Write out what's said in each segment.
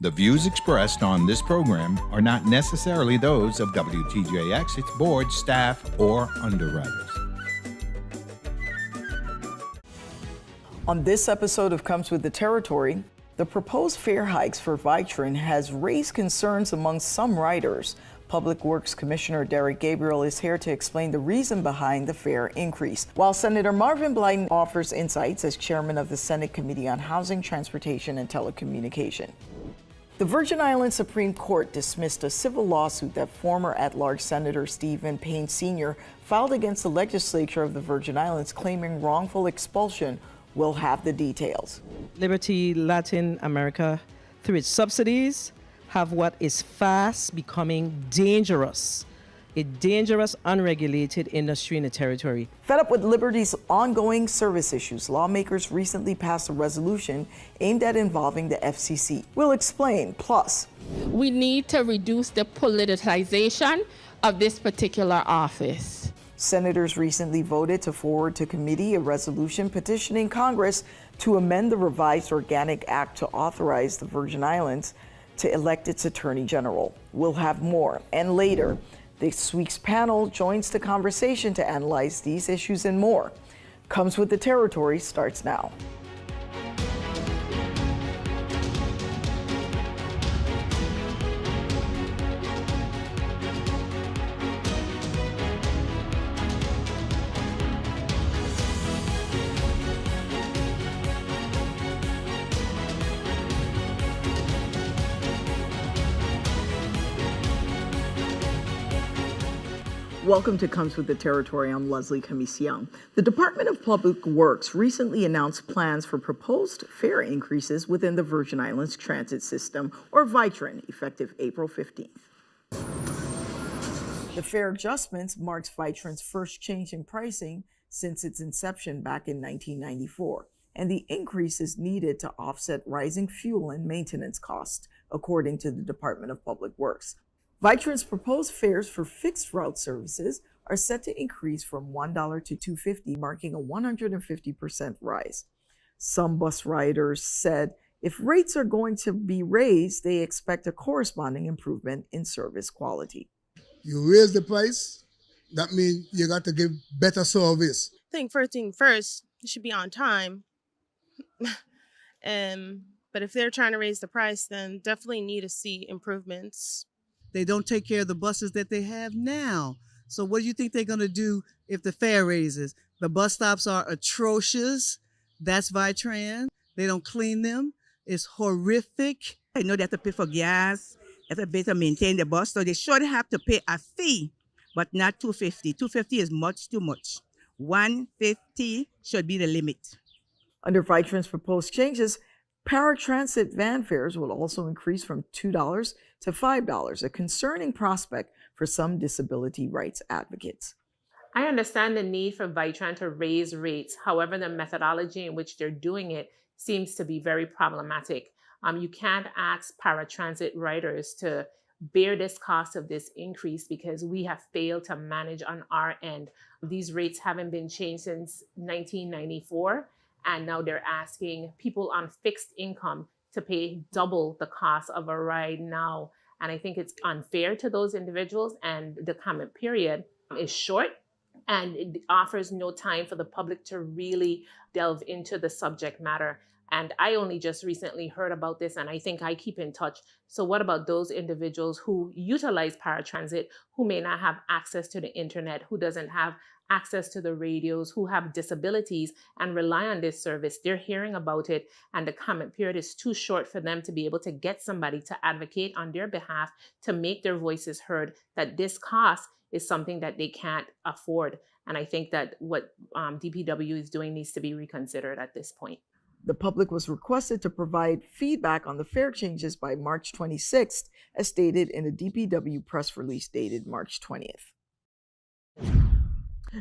The views expressed on this program are not necessarily those of WTJX, its board, staff, or underwriters. On this episode of Comes with the Territory, the proposed fare hikes for Vitron has raised concerns among some riders. Public Works Commissioner Derek Gabriel is here to explain the reason behind the fare increase, while Senator Marvin Blyden offers insights as chairman of the Senate Committee on Housing, Transportation, and Telecommunication. The Virgin Islands Supreme Court dismissed a civil lawsuit that former at-large Senator Stephen Payne Sr. filed against the legislature of the Virgin Islands, claiming wrongful expulsion. We'll have the details. Liberty Latin America, through its subsidies, have what is fast becoming dangerous, a dangerous, unregulated industry in the territory. Fed up with Liberty's ongoing service issues, lawmakers recently passed a resolution aimed at involving the FCC. We'll explain. Plus, we need to reduce the politicization of this particular office. Senators recently voted to forward to committee a resolution petitioning Congress to amend the revised Organic Act to authorize the Virgin Islands to elect its Attorney General. We'll have more. And later, this week's panel joins the conversation to analyze these issues and more. Comes with the Territory starts now. Welcome to Comes with the Territory. I'm Leslie Camisian. The Department of Public Works recently announced plans for proposed fare increases within the Virgin Islands Transit System, or Vitron, effective April 15th. The fare adjustments marks Vitron's first change in pricing since its inception back in 1994, and the increase is needed to offset rising fuel and maintenance costs, according to the Department of Public Works. Vitron's proposed fares for fixed route services are set to increase from $1 to $2.50, marking a 150% rise. Some bus riders said if rates are going to be raised, they expect a corresponding improvement in service quality. You raise the price, that means you got to give better service. I think first thing first, it should be on time. But if they're trying to raise the price, then definitely need to see improvements. They don't take care of the buses that they have now. So what do you think they're going to do if the fare raises? The bus stops are atrocious. That's Vitran. They don't clean them. It's horrific. I know they have to pay for gas. They have to maintain the bus. So they should have to pay a fee, but not $2.50. $2.50 is much too much. $1.50 should be the limit. Under Vitron's proposed changes, paratransit van fares will also increase from $2 to $5, a concerning prospect for some disability rights advocates. I understand the need for Vitron to raise rates. However, the methodology in which they're doing it seems to be very problematic. You can't ask paratransit riders to bear this cost of this increase because we have failed to manage on our end. These rates haven't been changed since 1994. And now they're asking people on fixed income to pay double the cost of a ride now. And I think it's unfair to those individuals, and the comment period is short and it offers no time for the public to really delve into the subject matter. And I only just recently heard about this, and I think I keep in touch. So what about those individuals who utilize paratransit, who may not have access to the internet, who doesn't have access to the radios, who have disabilities and rely on this service? They're hearing about it, and the comment period is too short for them to be able to get somebody to advocate on their behalf, to make their voices heard, that this cost is something that they can't afford. And I think that what DPW is doing needs to be reconsidered at this point. The public was requested to provide feedback on the fare changes by March 26th, as stated in a DPW press release dated March 20th.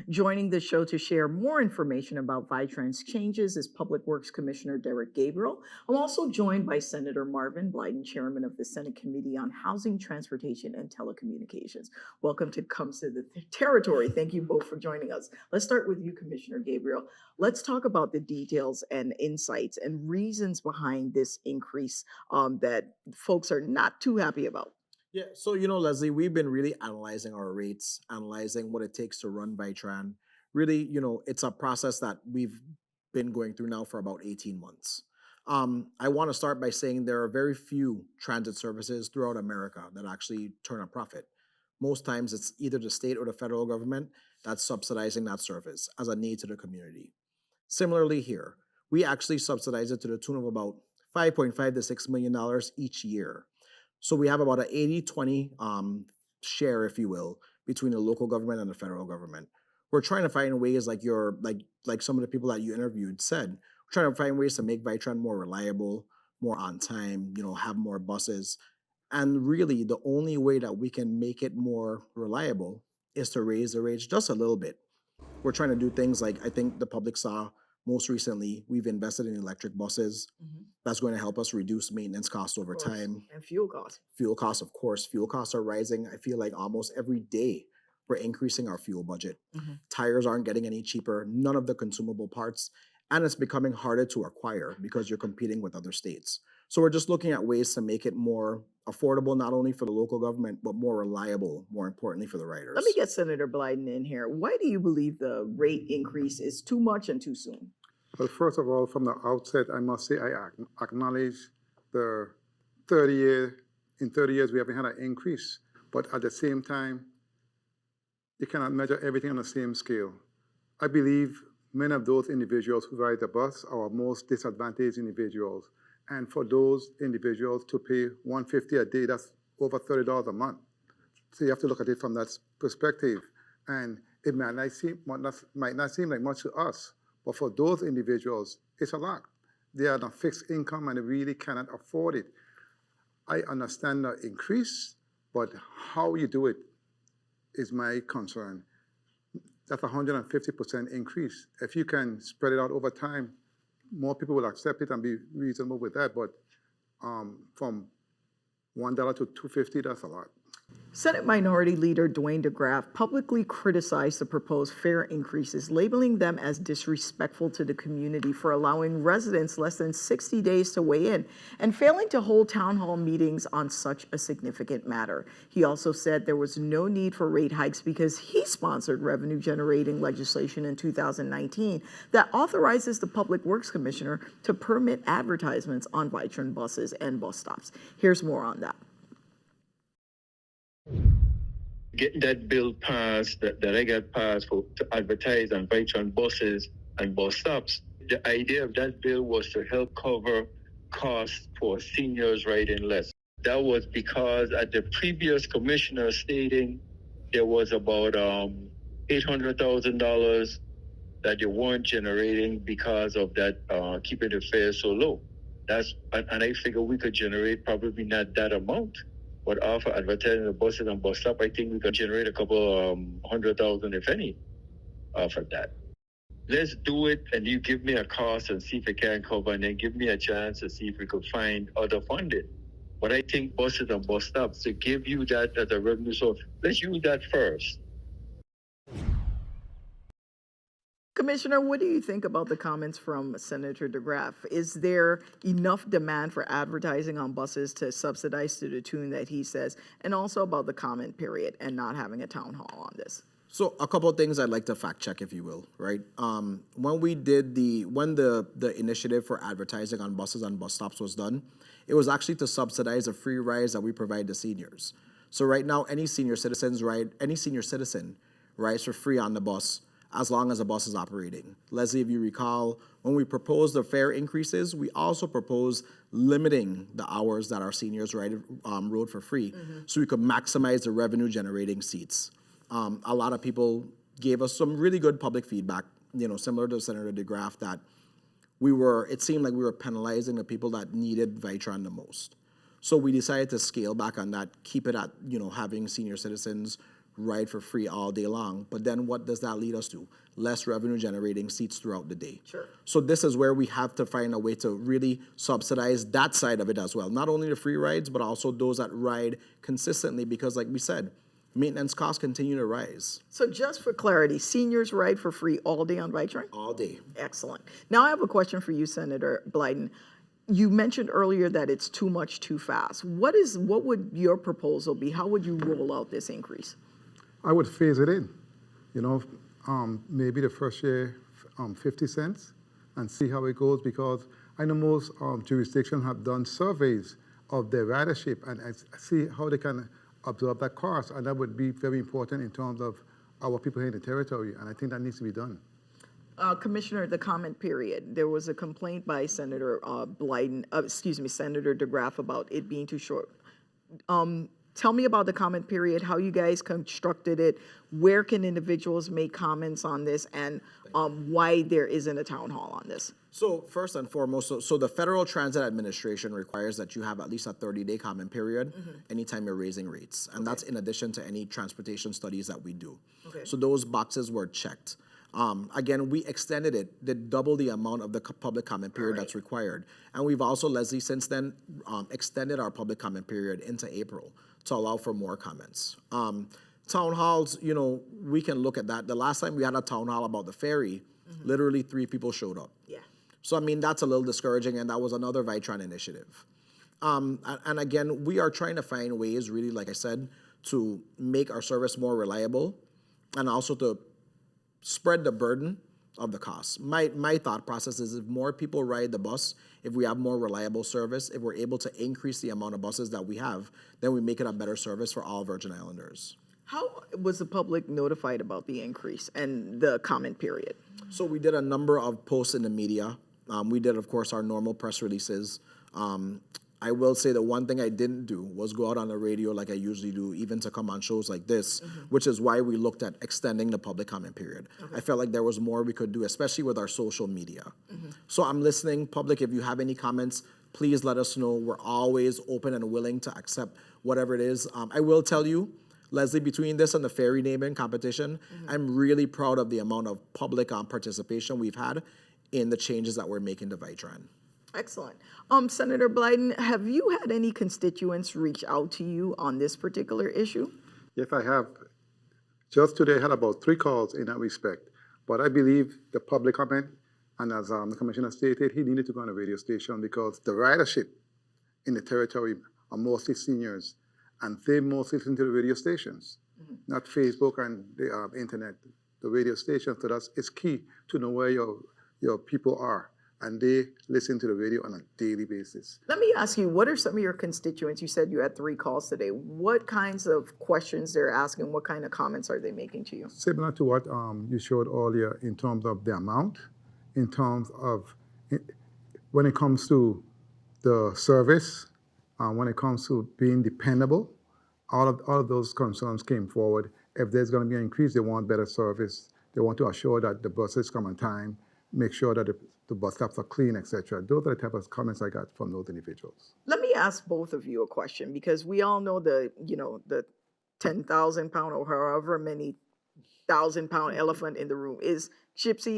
Joining the show to share more information about Vitran's changes is Public Works Commissioner Derek Gabriel. I'm also joined by Senator Marvin Blyden, Chairman of the Senate Committee on Housing, Transportation, and Telecommunications. Welcome to Comes to the Territory. Thank you both for joining us. Let's start with you, Commissioner Gabriel. Let's talk about the details and insights and reasons behind this increase that folks are not too happy about. Yeah, so Leslie, we've been really analyzing our rates, analyzing what it takes to run Vitran. Really, it's a process that we've been going through now for about 18 months. I want to start by saying there are very few transit services throughout America that actually turn a profit. Most times it's either the state or the federal government that's subsidizing that service as a need to the community. Similarly here, we actually subsidize it to the tune of about $5.5 to $6 million each year. So we have about an 80-20 share, if you will, between the local government and the federal government. We're trying to find ways, like some of the people that you interviewed said, we're trying to find ways to make Vitran more reliable, more on time, have more buses. And really, the only way that we can make it more reliable is to raise the rates just a little bit. We're trying to do things like, I think the public saw most recently, we've invested in electric buses. That's going to help us reduce maintenance costs over time. And fuel costs. Fuel costs, of course. Fuel costs are rising. I feel like almost every day we're increasing our fuel budget. Tires aren't getting any cheaper, none of the consumable parts, and it's becoming harder to acquire because you're competing with other states. So we're just looking at ways to make it more affordable, not only for the local government, but more reliable, more importantly for the riders. Let me get Senator Blyden in here. Why do you believe the rate increase is too much and too soon? Well, first of all, from the outset, I must say I acknowledge the 30 years we haven't had an increase. But at the same time, you cannot measure everything on the same scale. I believe many of those individuals who ride the bus are our most disadvantaged individuals. And for those individuals to pay $150 a day, that's over $30 a month. So you have to look at it from that perspective. And it might not seem like much to us, but for those individuals, it's a lot. They are on a fixed income and they really cannot afford it. I understand the increase, but how you do it is my concern. That's a 150% increase. If you can spread it out over time, more people will accept it and be reasonable with that. But from $1 to $2.50, that's a lot. Senate Minority Leader Dwayne DeGraff publicly criticized the proposed fare increases, labeling them as disrespectful to the community for allowing residents less than 60 days to weigh in and failing to hold town hall meetings on such a significant matter. He also said there was no need for rate hikes because he sponsored revenue-generating legislation in 2019 that authorizes the Public Works Commissioner to permit advertisements on Vitran buses and bus stops. Here's more on that. Getting that bill passed, that I got passed to advertise on Vitran buses and bus stops. The idea of that bill was to help cover costs for seniors riding less. That was because at the previous commissioner stating there was about $800,000 that they weren't generating because of that keeping the fares so low. And I figure we could generate probably not that amount. But after advertising the buses and bus stop, I think we can generate a couple $100,000, if any, off of that. Let's do it, and you give me a cost and see if it can cover, and then give me a chance to see if we could find other funding. But I think buses and bus stops, to give you that as a revenue source, let's use that first. Commissioner, what do you think about the comments from Senator DeGraff? Is there enough demand for advertising on buses to subsidize to the tune that he says, and also about the comment period and not having a town hall on this? So a couple of things I'd like to fact check, if you will, right? When the initiative for advertising on buses and bus stops was done, it was actually to subsidize the free rides that we provide to seniors. So right now, any senior citizen rides for free on the bus as long as the bus is operating. Leslie, if you recall, when we proposed the fare increases, we also proposed limiting the hours that our seniors rode for free, so we could maximize the revenue generating seats. A lot of people gave us some really good public feedback, similar to Senator DeGraff, that it seemed like we were penalizing the people that needed Vitran the most. So we decided to scale back on that, keep it at, having senior citizens ride for free all day long, but then what does that lead us to? Less revenue generating seats throughout the day. Sure. So this is where we have to find a way to really subsidize that side of it as well. Not only the free rides, but also those that ride consistently, because like we said, maintenance costs continue to rise. So just for clarity, seniors ride for free all day on Vitron? All day. Excellent. Now I have a question for you, Senator Blyden. You mentioned earlier that it's too much too fast. What would your proposal be? How would you roll out this increase? I would phase it in. Maybe the first year 50 cents and see how it goes, because I know most jurisdictions have done surveys of their ridership and see how they can absorb that cost, and that would be very important in terms of our people here in the territory, and I think that needs to be done. Commissioner, the comment period. There was a complaint by Senator Senator DeGraff about it being too short. Tell me about the comment period, how you guys constructed it, where can individuals make comments on this, and why there isn't a town hall on this. So first and foremost, so the Federal Transit Administration requires that you have at least a 30-day comment period anytime you're raising rates. And that's in addition to any transportation studies that we do. Okay. So those boxes were checked. Again, we extended it, did double the amount of the public comment period that's required. And we've also, Leslie, since then extended our public comment period into April to allow for more comments. Town halls, we can look at that. The last time we had a town hall about the ferry, literally 3 people showed up. Yeah. So, I mean, that's a little discouraging, and that was another Vitron initiative. And again, we are trying to find ways, really, like I said, to make our service more reliable and also to spread the burden of the costs. My thought process is if more people ride the bus, if we have more reliable service, if we're able to increase the amount of buses that we have, then we make it a better service for all Virgin Islanders. How was the public notified about the increase and the comment period? So we did a number of posts in the media. We did, of course, our normal press releases. I will say the one thing I didn't do was go out on the radio like I usually do, even to come on shows like this, which is why we looked at extending the public comment period. Okay. I felt like there was more we could do, especially with our social media. So I'm listening. Public, if you have any comments, please let us know. We're always open and willing to accept whatever it is. I will tell you, Leslie, between this and the ferry naming competition, I'm really proud of the amount of public participation we've had in the changes that we're making to Vitron. Excellent. Senator Blyden, have you had any constituents reach out to you on this particular issue? Yes, I have. Just today I had about 3 calls in that respect. But I believe the public comment, and as the Commissioner stated, he needed to go on a radio station because the ridership in the territory are mostly seniors, and they mostly listen to the radio stations, not Facebook and the internet, the radio stations. So it's key to know where your people are, and they listen to the radio on a daily basis. Let me ask you, what are some of your constituents? You said you had 3 calls today. What kinds of questions they're asking? What kind of comments are they making to you? Similar to what you showed earlier in terms of the amount, in terms of when it comes to the service, when it comes to being dependable, all of those concerns came forward. If there's going to be an increase, they want better service. They want to assure that the buses come on time, make sure that the bus stops are clean, etc. Those are the type of comments I got from those individuals. Let me ask both of you a question, because we all know the 10,000 pound or however many 1,000-pound elephant in the room is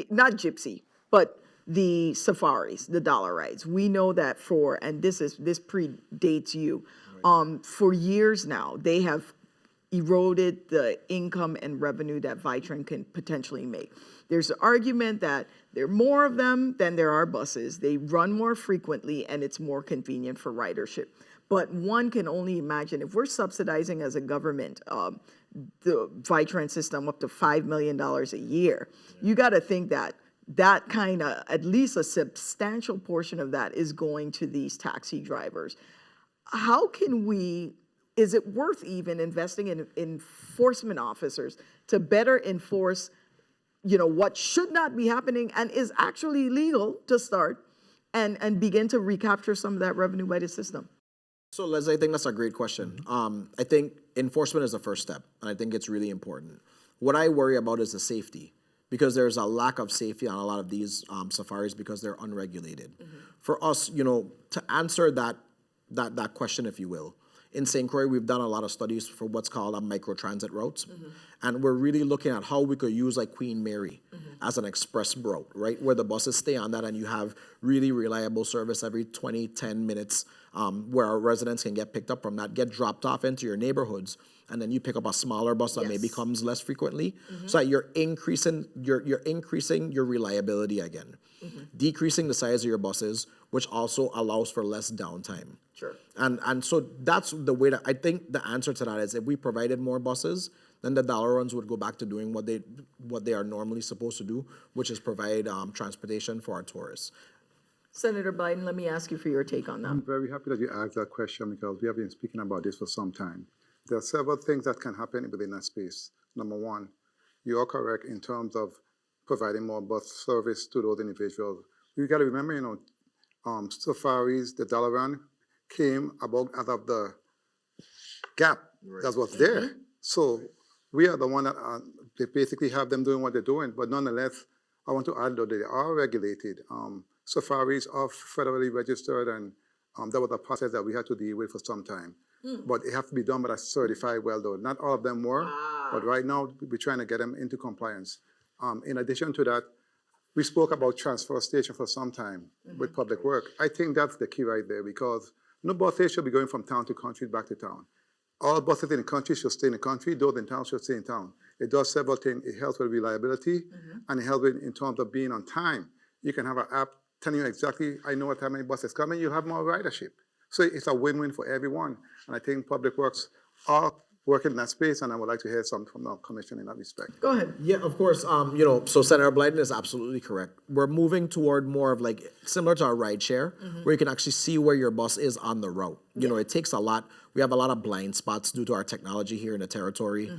not gypsy, but the safaris, the dollar rides. We know that and this predates you. For years now, they have eroded the income and revenue that Vitron can potentially make. There's an argument that there are more of them than there are buses. They run more frequently, and it's more convenient for ridership. But one can only imagine if we're subsidizing as a government the Vitron system up to $5 million a year, you got to think that kind of, at least a substantial portion of that is going to these taxi drivers. How can is it worth even investing in enforcement officers to better enforce, what should not be happening and is actually illegal to start and begin to recapture some of that revenue by the system? So, Leslie, I think that's a great question. I think enforcement is the first step, and I think it's really important. What I worry about is the safety, because there's a lack of safety on a lot of these safaris because they're unregulated. For us, to answer that question, if you will, in St. Croix, we've done a lot of studies for what's called microtransit routes. And we're really looking at how we could use like Queen Mary as an express route, right? Where the buses stay on that and you have really reliable service every 10 minutes where our residents can get picked up from that, get dropped off into your neighborhoods, and then you pick up a smaller bus that maybe comes less frequently. So that you're increasing your reliability again. Decreasing the size of your buses, which also allows for less downtime. Sure. And so that's the way that I think the answer to that is if we provided more buses, then the dollar runs would go back to doing what they are normally supposed to do, which is provide transportation for our tourists. Senator Biden, let me ask you for your take on that. I'm very happy that you asked that question because we have been speaking about this for some time. There are several things that can happen within that space. Number one, you are correct in terms of providing more bus service to those individuals. You got to remember, safaris, the dollar run came about out of the gap that was there. So we are the one that they basically have them doing what they're doing. But nonetheless, I want to add that they are regulated. Safaris are federally registered, and that was a process that we had to deal with for some time. But it has to be done by a certified welder. Not all of them were, but right now we're trying to get them into compliance. In addition to that, we spoke about transfer station for some time with public work. I think that's the key right there because no bus should be going from town to country back to town. All buses in the country should stay in the country, those in town should stay in town. It does several things. It helps with reliability and it helps in terms of being on time. You can have an app telling you exactly, I know what time my bus is coming, you have more ridership. So it's a win-win for everyone. And I think Public Works are working in that space, and I would like to hear some from the commission in that respect. Go ahead. Yeah, of course. So Senator Blyden is absolutely correct. We're moving toward more of like similar to our ride share, where you can actually see where your bus is on the route. It takes a lot. We have a lot of blind spots due to our technology here in the territory.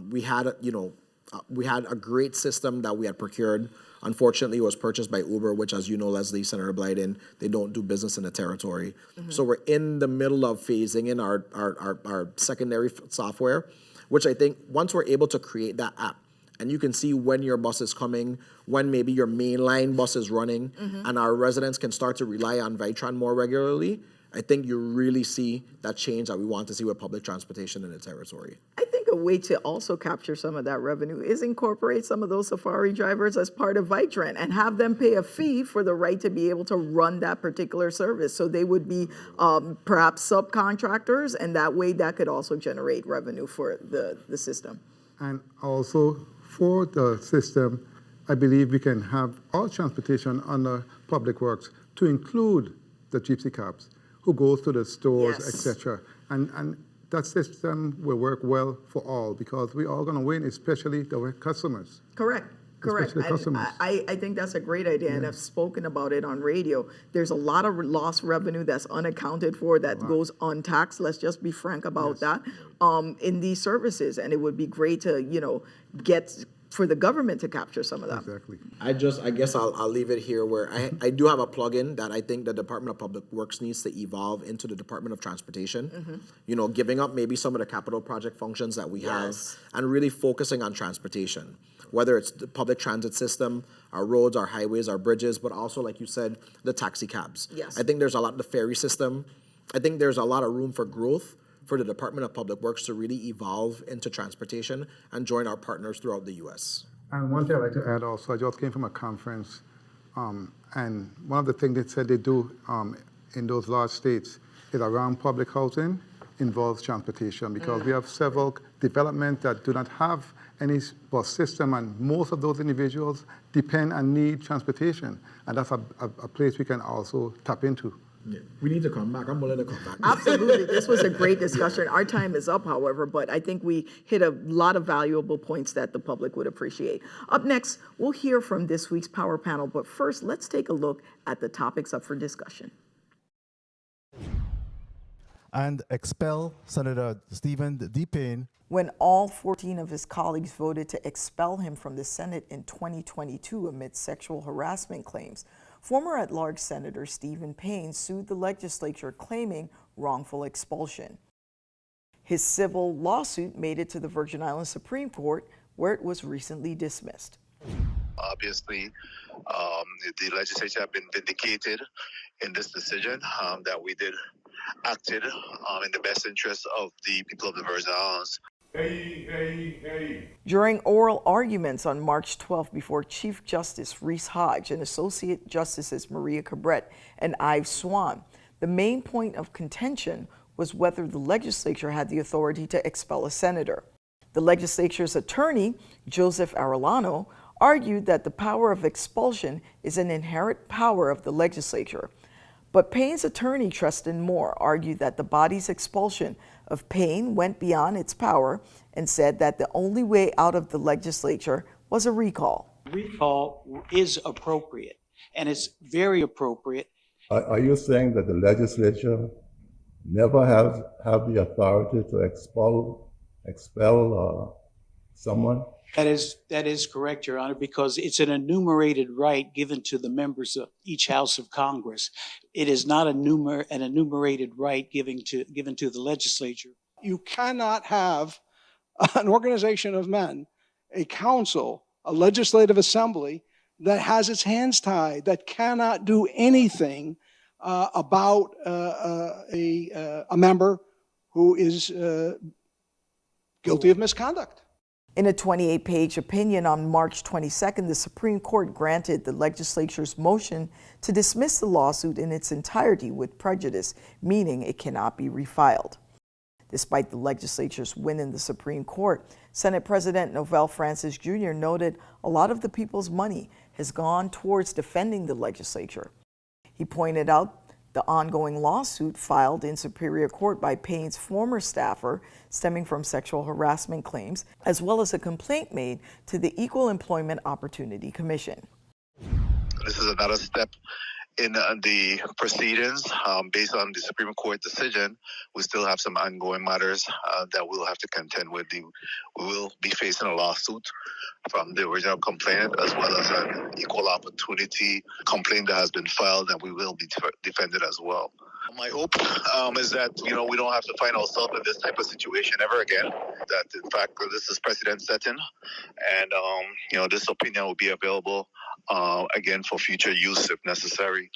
We had a great system that we had procured. Unfortunately, it was purchased by Uber, which, as you know, Leslie, Senator Blyden, they don't do business in the territory. So we're in the middle of phasing in our secondary software, which I think once we're able to create that app, and you can see when your bus is coming, when maybe your mainline bus is running, and our residents can start to rely on Vitran more regularly, I think you really see that change that we want to see with public transportation in the territory. I think a way to also capture some of that revenue is incorporate some of those safari drivers as part of Vitran and have them pay a fee for the right to be able to run that particular service. So they would be perhaps subcontractors, and that way that could also generate revenue for the system. And also for the system, I believe we can have all transportation under Public Works to include the gypsy cabs who goes to the stores, etc. And that system will work well for all because we're all going to win, especially the customers. Correct. I think that's a great idea, and I've spoken about it on radio. There's a lot of lost revenue that's unaccounted for that goes untaxed. Let's just be frank about that in these services, and it would be great to get for the government to capture some of that. Exactly. I guess I'll leave it here where I do have a plug-in that I think the Department of Public Works needs to evolve into the Department of Transportation. Giving up maybe some of the capital project functions that we have and really focusing on transportation, whether it's the public transit system, our roads, our highways, our bridges, but also, like you said, the taxi cabs. Yes. I think there's a lot, the ferry system. I think there's a lot of room for growth for the Department of Public Works to really evolve into transportation and join our partners throughout the U.S. And one thing I'd like to add also, I just came from a conference, and one of the things they said they do in those large states is around public housing involves transportation because we have several developments that do not have any bus system, and most of those individuals depend and need transportation, and that's a place we can also tap into. Yeah. We need to come back. I'm willing to come back. Absolutely. This was a great discussion. Our time is up, however, but I think we hit a lot of valuable points that the public would appreciate. Up next, we'll hear from this week's Power Panel, but first, let's take a look at the topics up for discussion. And expel Senator Stephen D. Payne. When all 14 of his colleagues voted to expel him from the Senate in 2022 amid sexual harassment claims, former at-large Senator Stephen Payne sued the legislature claiming wrongful expulsion. His civil lawsuit made it to the Virgin Islands Supreme Court, where it was recently dismissed. Obviously, the legislature have been vindicated in this decision that we did acted in the best interest of the people of the Virgin Islands. During oral arguments on March 12 before Chief Justice Reese Hodge and Associate Justices Maria Cabret and Ives Swan, the main point of contention was whether the legislature had the authority to expel a senator. The legislature's attorney, Joseph Arellano, argued that the power of expulsion is an inherent power of the legislature. But Payne's attorney, Tristan Moore, argued that the body's expulsion of Payne went beyond its power and said that the only way out of the legislature was a recall. Recall is appropriate, and it's very appropriate. Are you saying that the legislature never have the authority to expel someone? That is correct, Your Honor, because it's an enumerated right given to the members of each House of Congress. It is not an enumerated right given to the legislature. You cannot have an organization of men, a council, a legislative assembly that has its hands tied, that cannot do anything about a member who is guilty of misconduct. In a 28-page opinion on March 22nd, the Supreme Court granted the legislature's motion to dismiss the lawsuit in its entirety with prejudice, meaning it cannot be refiled. Despite the legislature's win in the Supreme Court, Senate President Novell Francis Jr. noted a lot of the people's money has gone towards defending the legislature. He pointed out the ongoing lawsuit filed in Superior Court by Payne's former staffer stemming from sexual harassment claims, as well as a complaint made to the Equal Employment Opportunity Commission. This is another step in the proceedings. Based on the Supreme Court decision, we still have some ongoing matters that we'll have to contend with. We will be facing a lawsuit from the original complainant, as well as an equal opportunity complaint that has been filed, and we will be defended as well. My hope is that we don't have to find ourselves in this type of situation ever again. That in fact this is precedent setting, and this opinion will be available again for future use if necessary.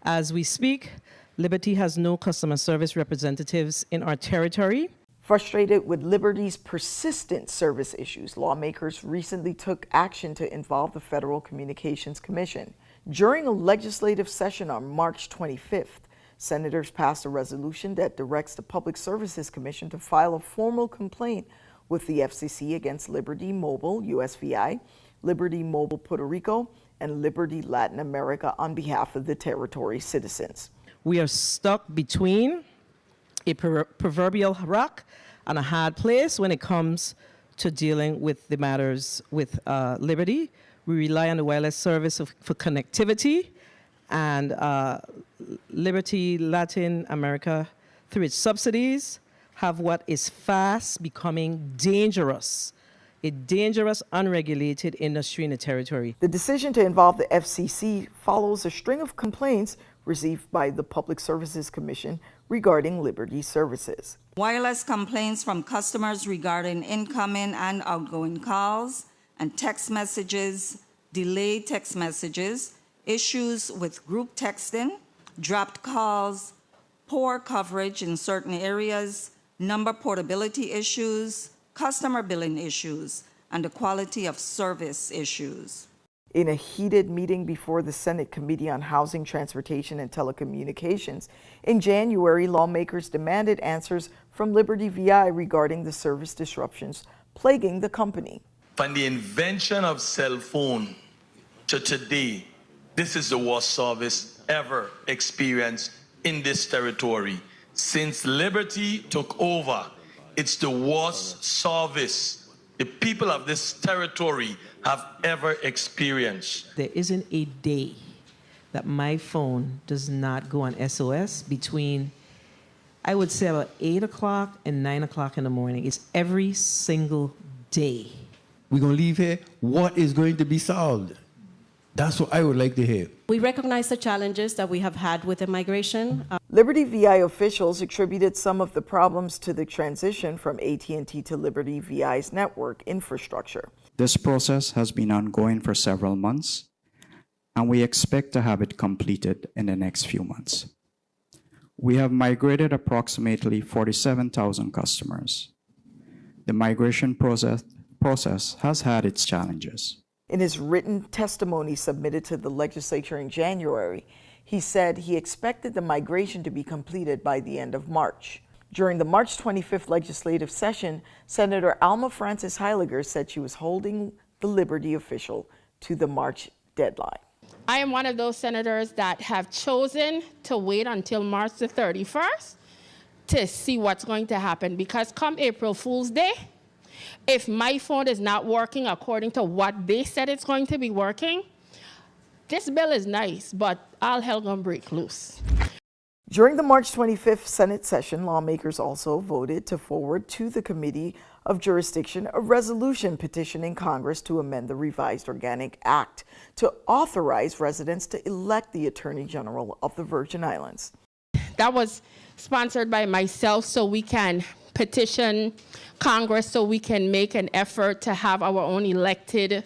As we speak, Liberty has no customer service representatives in our territory. Frustrated with Liberty's persistent service issues, lawmakers recently took action to involve the Federal Communications Commission. During a legislative session on March 25th, senators passed a resolution that directs the Public Services Commission to file a formal complaint with the FCC against Liberty Mobile, USVI, Liberty Mobile Puerto Rico, and Liberty Latin America on behalf of the territory's citizens. We are stuck between a proverbial rock and a hard place when it comes to dealing with the matters with Liberty. We rely on the wireless service for connectivity, and Liberty Latin America, through its subsidies, have what is fast becoming dangerous, a dangerous, unregulated industry in the territory. The decision to involve the FCC follows a string of complaints received by the Public Services Commission regarding Liberty services. Wireless complaints from customers regarding incoming and outgoing calls and text messages, delayed text messages, issues with group texting, dropped calls, poor coverage in certain areas, number portability issues, customer billing issues, and the quality of service issues. In a heated meeting before the Senate Committee on Housing, Transportation, and Telecommunications, in January, lawmakers demanded answers from Liberty VI regarding the service disruptions plaguing the company. From the invention of cell phone to today, this is the worst service ever experienced in this territory. Since Liberty took over, it's the worst service the people of this territory have ever experienced. There isn't a day that my phone does not go on SOS between, I would say, about 8 o'clock and 9 o'clock in the morning. It's every single day. We're going to leave here. What is going to be solved? That's what I would like to hear. We recognize the challenges that we have had with immigration. Liberty VI officials attributed some of the problems to the transition from AT&T to Liberty VI's network infrastructure. This process has been ongoing for several months, and we expect to have it completed in the next few months. We have migrated approximately 47,000 customers. The migration process has had its challenges. In his written testimony submitted to the legislature in January, he said he expected the migration to be completed by the end of March. During the March 25th legislative session, Senator Alma Francis Heiliger said she was holding the Liberty official to the March deadline. I am one of those senators that have chosen to wait until March the 31st to see what's going to happen, because come April Fool's Day, if my phone is not working according to what they said it's going to be working, this bill is nice, but all hell gonna break loose. During the March 25th Senate session, lawmakers also voted to forward to the Committee of Jurisdiction a resolution petitioning Congress to amend the revised Organic Act to authorize residents to elect the Attorney General of the Virgin Islands. That was sponsored by myself, so we can petition Congress so we can make an effort to have our own elected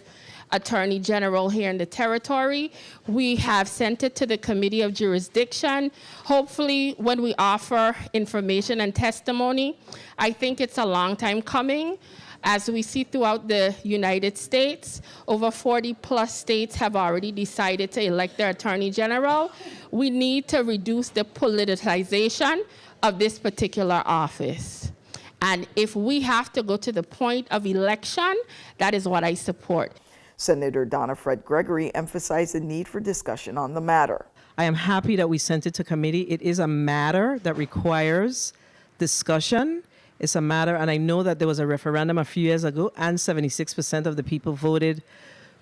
Attorney General here in the territory. We have sent it to the Committee of Jurisdiction. Hopefully, when we offer information and testimony, I think it's a long time coming. As we see throughout the United States, over 40 plus states have already decided to elect their Attorney General. We need to reduce the politicization of this particular office. And if we have to go to the point of election, that is what I support. Senator Donna Fred Gregory emphasized the need for discussion on the matter. I am happy that we sent it to committee. It is a matter that requires discussion. It's a matter, and I know that there was a referendum a few years ago, and 76% of the people voted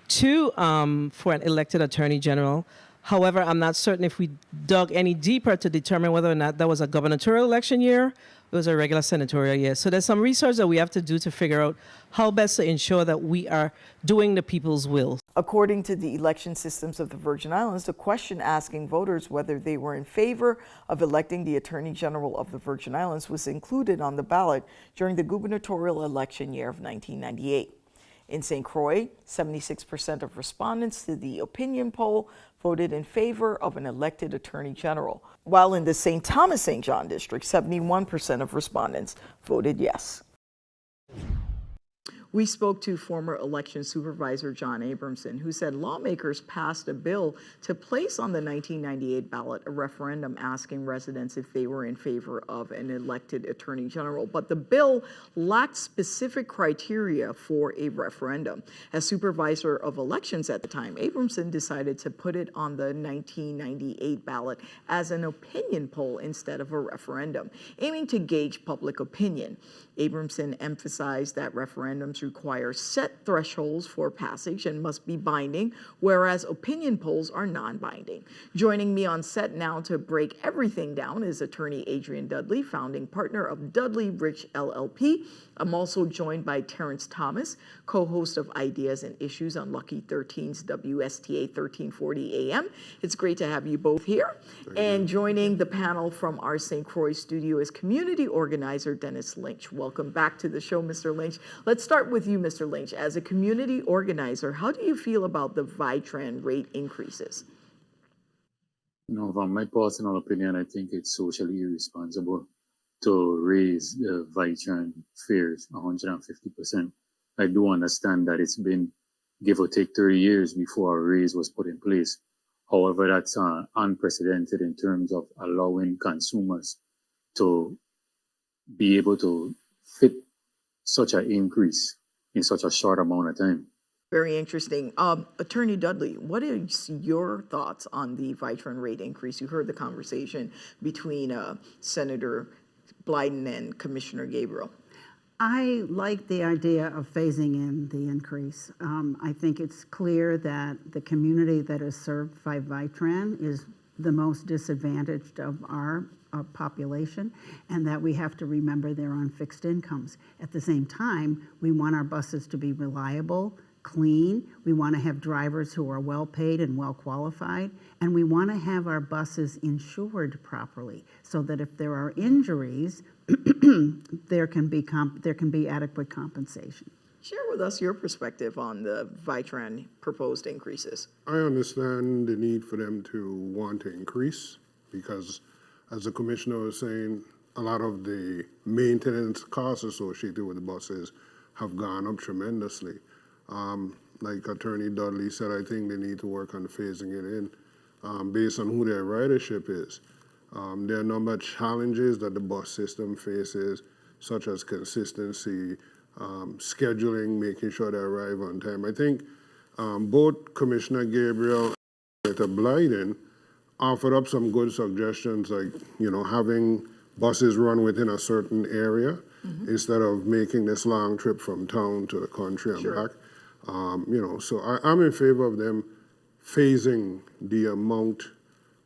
for an elected Attorney General. However, I'm not certain if we dug any deeper to determine whether or not that was a gubernatorial election year, it was a regular senatorial year. So there's some research that we have to do to figure out how best to ensure that we are doing the people's will. According to the election systems of the Virgin Islands, the question asking voters whether they were in favor of electing the Attorney General of the Virgin Islands was included on the ballot during the gubernatorial election year of 1998. In St. Croix, 76% of respondents to the opinion poll voted in favor of an elected Attorney General, while in the St. Thomas St. John district, 71% of respondents voted yes. We spoke to former election supervisor John Abramson, who said lawmakers passed a bill to place on the 1998 ballot a referendum asking residents if they were in favor of an elected Attorney General. But the bill lacked specific criteria for a referendum. As supervisor of elections at the time, Abramson decided to put it on the 1998 ballot as an opinion poll instead of a referendum, aiming to gauge public opinion. Abramson emphasized that referendums require set thresholds for passage and must be binding, whereas opinion polls are non-binding. Joining me on set now to break everything down is attorney Adrian Dudley, founding partner of Dudley Rich LLP. I'm also joined by Terrence Thomas, co-host of Ideas and Issues on Lucky 13's WSTA 1340 AM. It's great to have you both here. And joining the panel from our St. Croix studio is community organizer Dennis Lynch. Welcome back to the show, Mr. Lynch. Let's start with you, Mr. Lynch. As a community organizer, how do you feel about the VITRAN rate increases? You know, from my personal opinion, I think it's socially irresponsible to raise the VITRAN fares 150%. I do understand that it's been give or take 30 years before a raise was put in place. However, that's unprecedented in terms of allowing consumers to be able to fit such an increase in such a short amount of time. Very interesting. Attorney Dudley, what is your thoughts on the VITRAN rate increase? You heard the conversation between Senator Blyden and Commissioner Gabriel. I like the idea of phasing in the increase. I think it's clear that the community that is served by VITRAN is the most disadvantaged of our population, and that we have to remember they're on fixed incomes. At the same time, we want our buses to be reliable, clean. We want to have drivers who are well paid and well qualified, and we want to have our buses insured properly so that if there are injuries, there can be adequate compensation. Share with us your perspective on the VITRAN proposed increases. I understand the need for them to want to increase because as the commissioner was saying, a lot of the maintenance costs associated with the buses have gone up tremendously. Like Attorney Dudley said, I think they need to work on phasing it in based on who their ridership is. There are a number of challenges that the bus system faces, such as consistency, scheduling, making sure they arrive on time. I think both Commissioner Gabriel and Senator Blyden offered up some good suggestions, like, you know, having buses run within a certain area instead of making this long trip from town to the country and back. You know, so I'm in favor of them phasing the amount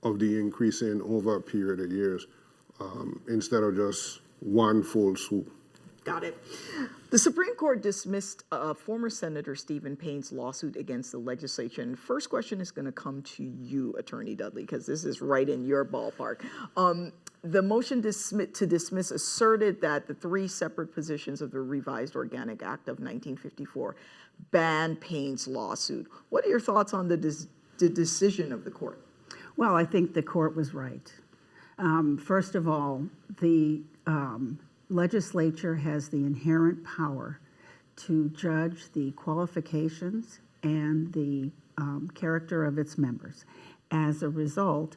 of the increase in over a period of years instead of just one full swoop. Got it. The Supreme Court dismissed former Senator Stephen Payne's lawsuit against the legislature. And the first question is going to come to you, Attorney Dudley, because this is right in your ballpark. The motion to dismiss asserted that the three separate positions of the Revised Organic Act of 1954 banned Payne's lawsuit. What are your thoughts on the decision of the court? Well, I think the court was right. First of all, the legislature has the inherent power to judge the qualifications and the character of its members. As a result,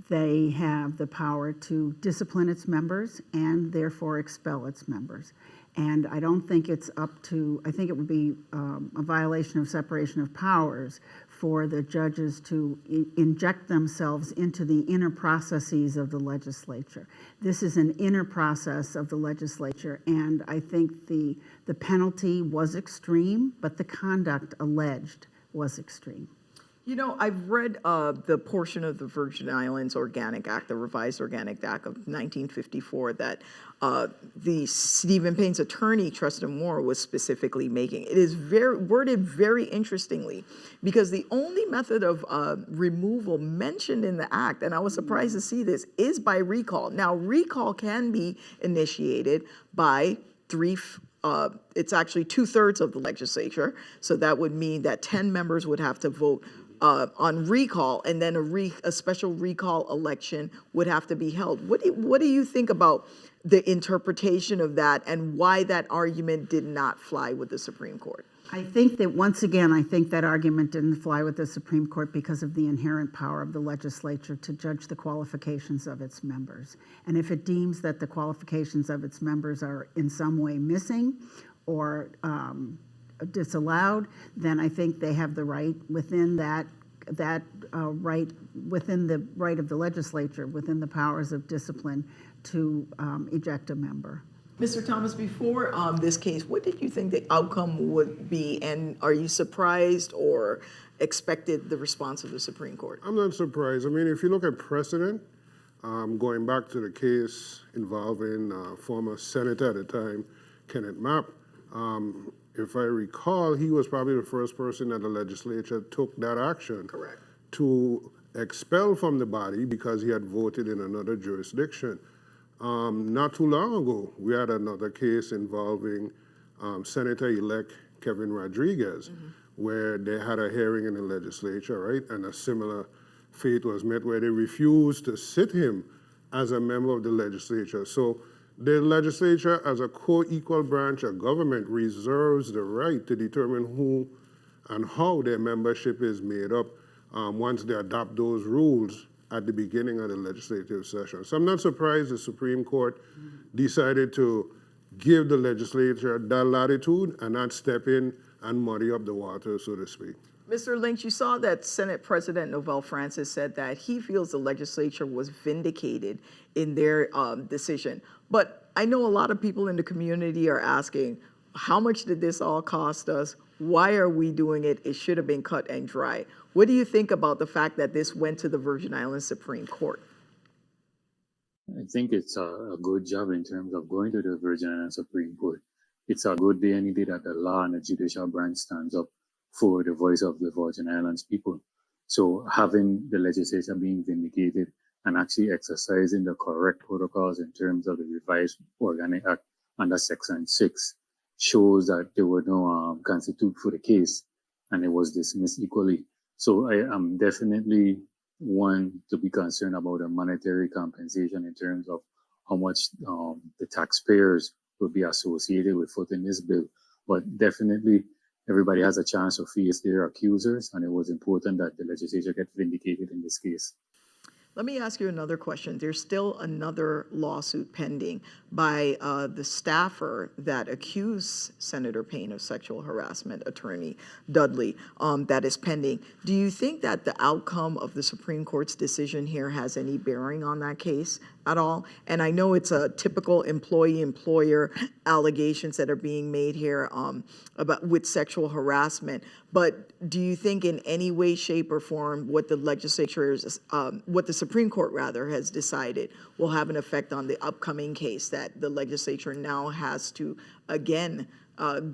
they have the power to discipline its members and therefore expel its members. And I don't think it's up to, I think it would be a violation of separation of powers for the judges to inject themselves into the inner processes of the legislature. This is an inner process of the legislature, and I think the penalty was extreme, but the conduct alleged was extreme. You know, I've read the portion of the Virgin Islands Organic Act, the Revised Organic Act of 1954, that the Stephen Payne's attorney, Tristan Moore, was specifically making. It is worded very interestingly, because the only method of removal mentioned in the act, and I was surprised to see this, is by recall. Now, recall can be initiated by it's actually 2/3 of the legislature, so that would mean that 10 members would have to vote on recall, and then a special recall election would have to be held. What do you think about the interpretation of that and why that argument did not fly with the Supreme Court? I think that, once again, I think that argument didn't fly with the Supreme Court because of the inherent power of the legislature to judge the qualifications of its members. And if it deems that the qualifications of its members are in some way missing or disallowed, then I think they have the right within within the right of the legislature, within the powers of discipline, to eject a member. Mr. Thomas, before this case, what did you think the outcome would be, and are you surprised or expected the response of the Supreme Court? I'm not surprised. I mean, if you look at precedent, going back to the case involving former senator at the time, Kenneth Mapp, if I recall, he was probably the first person that the legislature took that action. Correct. To expel from the body because he had voted in another jurisdiction. Not too long ago, we had another case involving Senator-elect Kevin Rodriguez, where they had a hearing in the legislature, right? And a similar fate was met where they refused to sit him as a member of the legislature. So the legislature, as a co-equal branch of government, reserves the right to determine who and how their membership is made up once they adopt those rules at the beginning of the legislative session. So I'm not surprised the Supreme Court decided to give the legislature that latitude and not step in and muddy up the water, so to speak. Mr. Lynch, you saw that Senate President Novell Francis said that he feels the legislature was vindicated in their decision. But I know a lot of people in the community are asking, how much did this all cost us? Why are we doing it? It should have been cut and dry. What do you think about the fact that this went to the Virgin Islands Supreme Court? I think it's a good job in terms of going to the Virgin Islands Supreme Court. It's a good day any day that the law and the judicial branch stands up for the voice of the Virgin Islands people. So having the legislature being vindicated and actually exercising the correct protocols in terms of the Revised Organic Act under Section 6 shows that there were no constitute for the case and it was dismissed equally. So I am definitely one, to be concerned about a monetary compensation in terms of how much the taxpayers will be associated with footing this bill. But definitely, everybody has a chance to face their accusers, and it was important that the legislature get vindicated in this case. Let me ask you another question. There's still another lawsuit pending by the staffer that accused Senator Payne of sexual harassment, Attorney Dudley, that is pending. Do you think that the outcome of the Supreme Court's decision here has any bearing on that case at all? And I know it's a typical employee-employer allegations that are being made here about with sexual harassment, but do you think in any way, shape, or form what the legislature, what the Supreme Court rather has decided will have an effect on the upcoming case that the legislature now has to again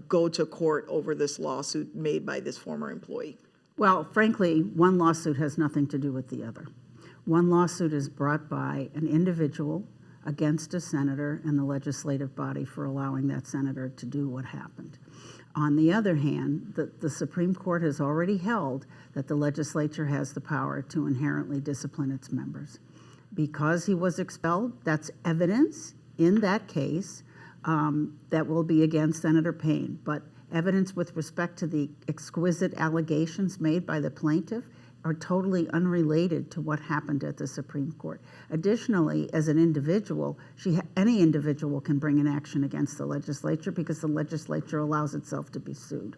go to court over this lawsuit made by this former employee? Well, frankly, one lawsuit has nothing to do with the other. One lawsuit is brought by an individual against a senator and the legislative body for allowing that senator to do what happened. On the other hand, the Supreme Court has already held that the legislature has the power to inherently discipline its members. Because he was expelled, that's evidence in that case that will be against Senator Payne. But evidence with respect to the exquisite allegations made by the plaintiff are totally unrelated to what happened at the Supreme Court. Additionally, as an individual, any individual can bring an action against the legislature because the legislature allows itself to be sued.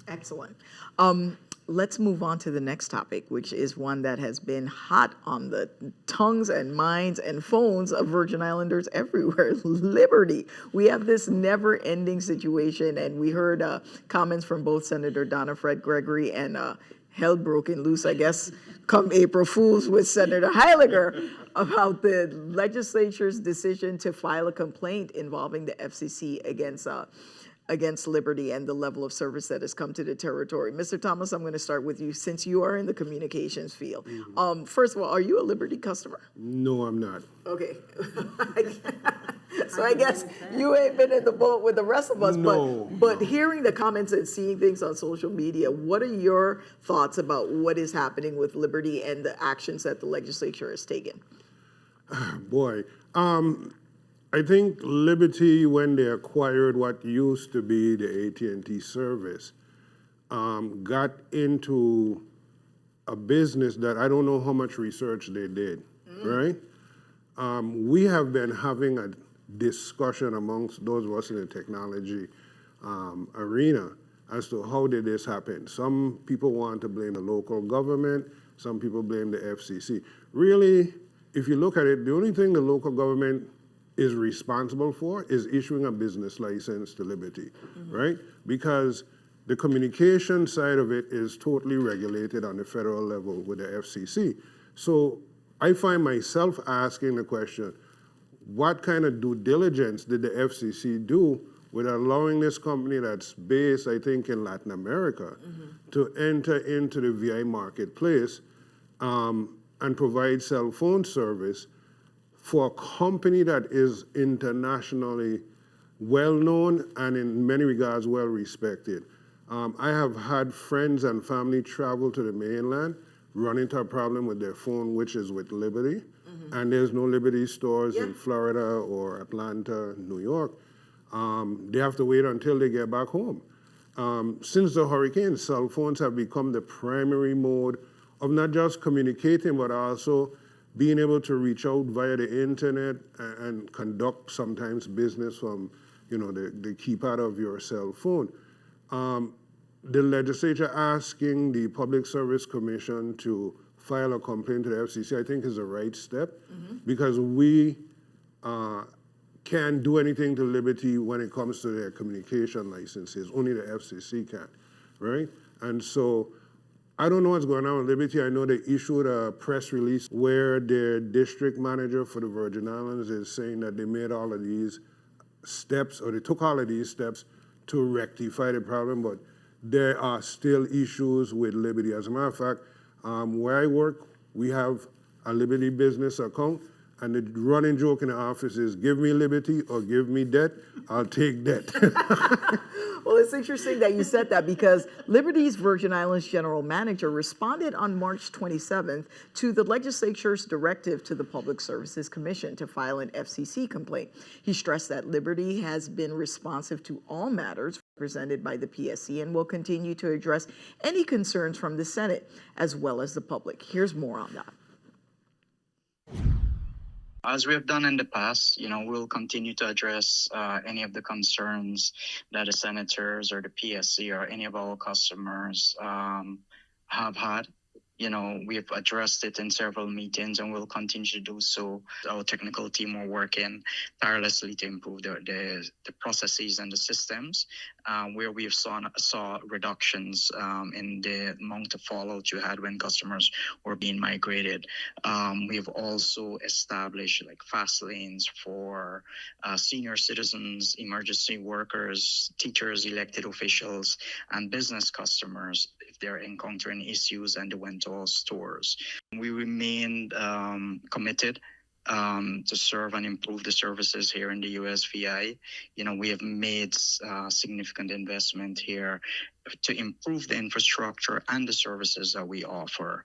Excellent. Let's move on to the next topic, which is one that has been hot on the tongues and minds and phones of Virgin Islanders everywhere, Liberty. We have this never-ending situation, and we heard comments from both Senator Donna Fred Gregory and hell broken loose, I guess, come April Fools with Senator Heiliger about the legislature's decision to file a complaint involving the FCC against Liberty and the level of service that has come to the territory. Mr. Thomas, I'm going to start with you since you are in the communications field. First of all, are you a Liberty customer? No, I'm not. Okay. So I guess you ain't been in the boat with the rest of us, but hearing the comments and seeing things on social media, what are your thoughts about what is happening with Liberty and the actions that the legislature has taken? Boy, I think Liberty, when they acquired what used to be the AT&T service, got into a business that I don't know how much research they did, right? We have been having a discussion amongst those of us in the technology arena as to how did this happen. Some people want to blame the local government, some people blame the FCC. Really, if you look at it, the only thing the local government is responsible for is issuing a business license to Liberty, right? Because the communication side of it is totally regulated on the federal level with the FCC. So I find myself asking the question, what kind of due diligence did the FCC do with allowing this company that's based, I think, in Latin America to enter into the VI marketplace and provide cell phone service for a company that is internationally well-known and in many regards well-respected. I have had friends and family travel to the mainland, run into a problem with their phone, which is with Liberty, and there's no Liberty stores in Florida or Atlanta, New York. They have to wait until they get back home. Since the hurricane, cell phones have become the primary mode of not just communicating, but also being able to reach out via the internet and conduct sometimes business from, the keypad of your cell phone. The legislature asking the Public Service Commission to file a complaint to the FCC, I think is the right step because we can't do anything to Liberty when it comes to their communication licenses. Only the FCC can, right? And so I don't know what's going on with Liberty. I know they issued a press release where their district manager for the Virgin Islands is saying that they made all of these steps, or they took all of these steps to rectify the problem, but there are still issues with Liberty. As a matter of fact, where I work, we have a Liberty business account, And the running joke in the office is, give me liberty or give me debt, I'll take debt. Well, it's interesting that you said that because Liberty's Virgin Islands general manager responded on March 27th to the legislature's directive to the Public Services Commission to file an FCC complaint. He stressed that Liberty has been responsive to all matters presented by the PSC and will continue to address any concerns from the Senate as well as the public. Here's more on that. As we have done in the past, we'll continue to address any of the concerns that the senators or the PSC or any of our customers have had. We have addressed it in several meetings and we'll continue to do so. Our technical team are working tirelessly to improve the processes and the systems where we've saw reductions in the amount of fallout you had when customers were being migrated. We've also established fast lanes for senior citizens, emergency workers, teachers, elected officials, and business customers if they're encountering issues and they went to our stores. We remained committed to serve and improve the services here in the USVI. We have made significant investment here to improve the infrastructure and the services that we offer.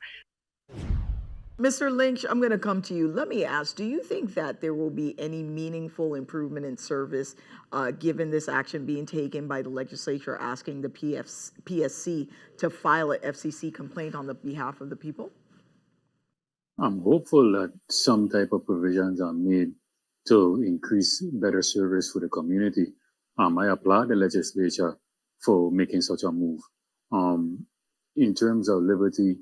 Mr. Lynch, I'm going to come to you. Let me ask, do you think that there will be any meaningful improvement in service given this action being taken by the legislature asking the PSC to file an FCC complaint on the behalf of the people? I'm hopeful that some type of provisions are made to increase better service for the community. I applaud the legislature for making such a move. In terms of Liberty,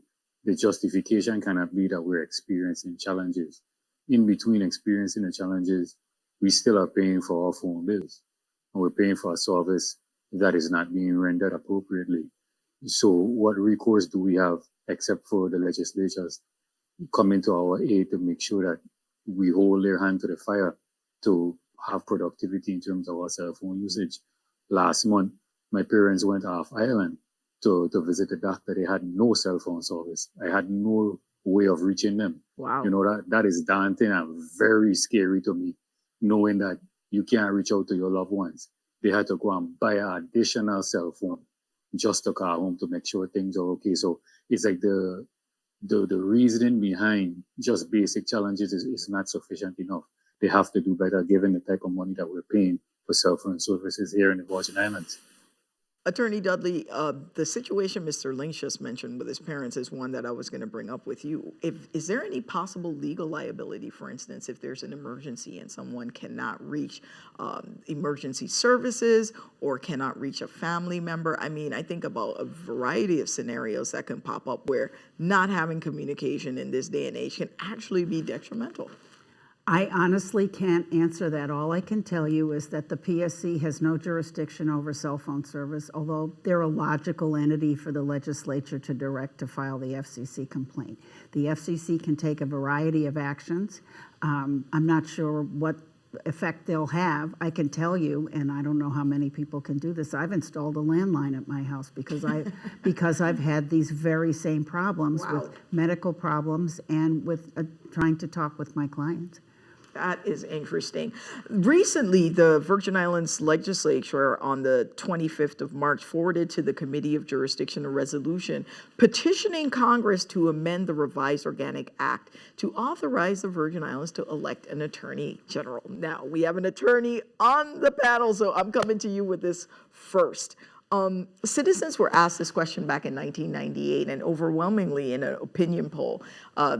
the justification cannot be that we're experiencing challenges. In between experiencing the challenges, we still are paying for our phone bills. And we're paying for a service that is not being rendered appropriately. So what recourse do we have except for the legislatures coming to our aid to make sure that we hold their hand to the fire to have productivity in terms of our cell phone usage? Last month, my parents went off island to visit the doctor. They had no cell phone service. I had no way of reaching them. Wow. That is daunting and very scary to me, knowing that you can't reach out to your loved ones. They had to go and buy an additional cell phone just to call home to make sure things are okay. So it's like the reasoning behind just basic challenges is not sufficient enough. They have to do better given the type of money that we're paying for cell phone services here in the Virgin Islands. Attorney Dudley, the situation Mr. Lynch just mentioned with his parents is one that I was going to bring up with you. Is there any possible legal liability, for instance, if there's an emergency and someone cannot reach emergency services or cannot reach a family member? I mean, I think about a variety of scenarios that can pop up where not having communication in this day and age can actually be detrimental. I honestly can't answer that. All I can tell you is that the PSC has no jurisdiction over cell phone service, although they're a logical entity for the legislature to direct to file the FCC complaint. The FCC can take a variety of actions. I'm not sure what effect they'll have. I can tell you, and I don't know how many people can do this, I've installed a landline at my house because I've had these very same problems with medical problems and with trying to talk with my clients. That is interesting. Recently, the Virgin Islands legislature on the 25th of March forwarded to the Committee of Jurisdiction a resolution petitioning Congress to amend the revised Organic Act to authorize the Virgin Islands to elect an attorney general. Now, we have an attorney on the panel, so I'm coming to you with this first. Citizens were asked this question back in 1998, and overwhelmingly in an opinion poll,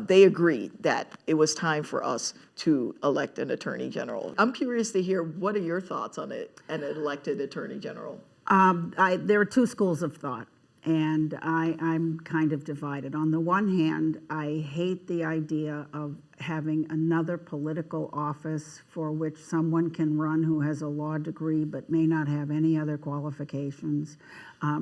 they agreed that it was time for us to elect an attorney general. I'm curious to hear, what are your thoughts on it, an elected attorney general? There are two schools of thought, and I'm kind of divided. On the one hand, I hate the idea of having another political office for which someone can run who has a law degree but may not have any other qualifications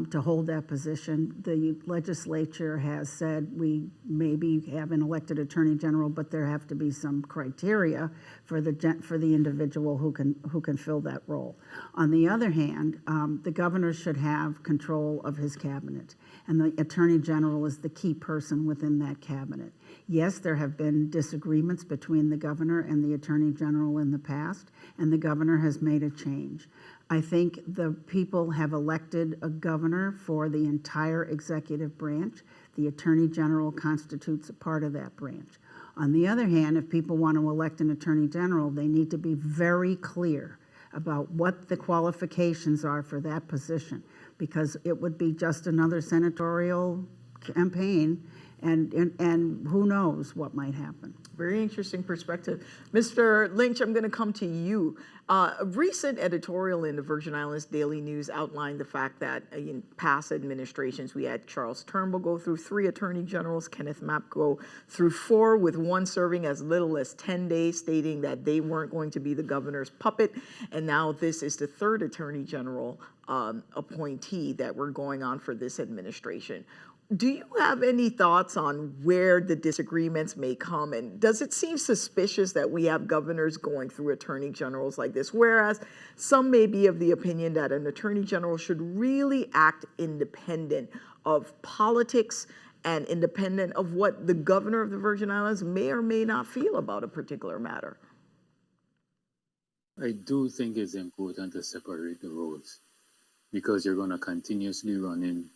to hold that position. The legislature has said we maybe have an elected attorney general, but there have to be some criteria for the individual who can fill that role. On the other hand, the governor should have control of his cabinet. cabinet, and the Attorney General is the key person within that cabinet. Yes, there have been disagreements between the governor and the Attorney General in the past, and the governor has made a change. I think the people have elected a governor for the entire executive branch. The Attorney General constitutes a part of that branch. On the other hand, if people want to elect an Attorney General, they need to be very clear about what the qualifications are for that position, because it would be just another senatorial campaign, and who knows what might happen. Very interesting perspective. Mr. Lynch, I'm going to come to you. A recent editorial in the Virgin Islands Daily News outlined the fact that in past administrations, we had Charles Turnbull go through 3 attorney generals, Kenneth Mapp go through 4, with one serving as little as 10 days, stating that they weren't going to be the governor's puppet. And now this is the 3rd attorney general appointee that we're going on for this administration. Do you have any thoughts on where the disagreements may come? And does it seem suspicious that we have governors going through attorney generals like this, whereas some may be of the opinion that an attorney general should really act independent of politics and independent of what the governor of the Virgin Islands may or may not feel about a particular matter? I do think it's important to separate the roles, because you're going to continuously run into